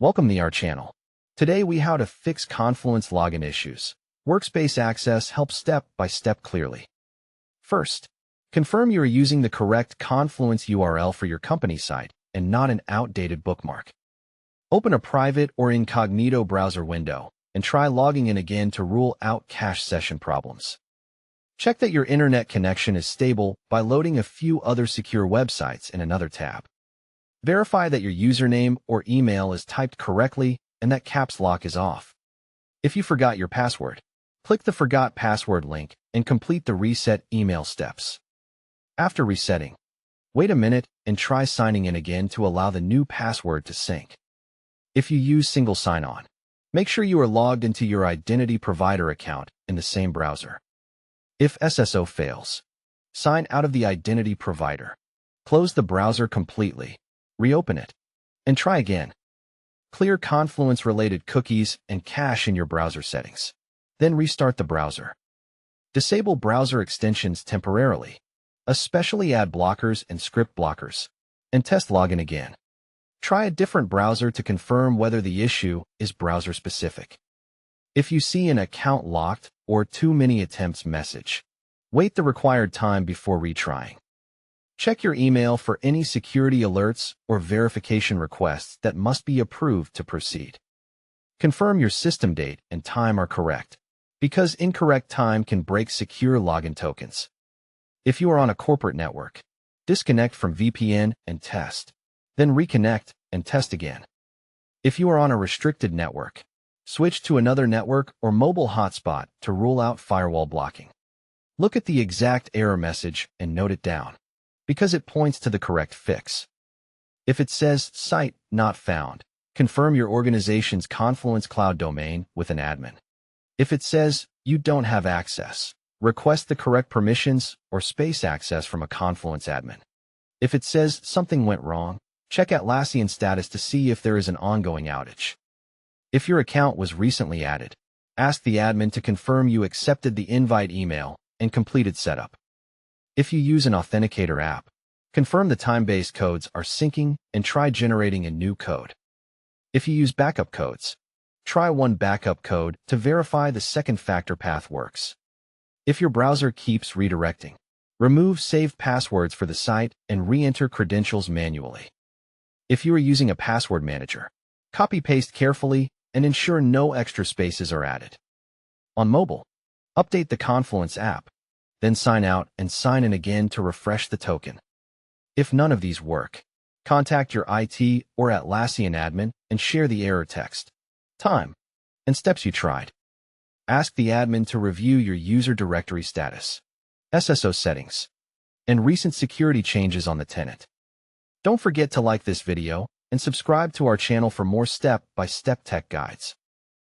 Welcome to our channel. Today we how to fix Confluence login issues. Workspace access helps step by step clearly. First, confirm you are using the correct Confluence URL for your company site and not an outdated bookmark. Open a private or incognito browser window and try logging in again to rule out cache session problems. Check that your internet connection is stable by loading a few other secure websites in another tab. Verify that your username or email is typed correctly and that caps lock is off. If you forgot your password, click the Forgot Password link and complete the reset email steps. After resetting, wait a minute and try signing in again to allow the new password to sync. If you use single sign-on, make sure you are logged into your identity provider account in the same browser. If SSO fails, sign out of the identity provider. Close the browser completely, reopen it, and try again. Clear Confluence-related cookies and cache in your browser settings. Then restart the browser. Disable browser extensions temporarily, especially ad blockers and script blockers, and test login again. Try a different browser to confirm whether the issue is browser-specific. If you see an account locked or too many attempts message, wait the required time before retrying. Check your email for any security alerts or verification requests that must be approved to proceed. Confirm your system date and time are correct, because incorrect time can break secure login tokens. If you are on a corporate network, disconnect from VPN and test, then reconnect and test again. If you are on a restricted network, switch to another network or mobile hotspot to rule out firewall blocking. Look at the exact error message and note it down, because it points to the correct fix. If it says site not found, confirm your organization's Confluence Cloud domain with an admin. If it says you don't have access, request the correct permissions or space access from a Confluence admin. If it says something went wrong, check Atlassian status to see if there is an ongoing outage. If your account was recently added, ask the admin to confirm you accepted the invite email and completed setup. If you use an authenticator app, confirm the time-based codes are syncing and try generating a new code. If you use backup codes, try one backup code to verify the second-factor path works. If your browser keeps redirecting, remove saved passwords for the site and re-enter credentials manually. If you are using a password manager, copy-paste carefully and ensure no extra spaces are added. On mobile, update the Confluence app, then sign out and sign in again to refresh the token. If none of these work, contact your IT or Atlassian admin and share the error text, time, and steps you tried. Ask the admin to review your user directory status, SSO settings, and recent security changes on the tenant. Don't forget to like this video and subscribe to our channel for more step-by-step tech guides.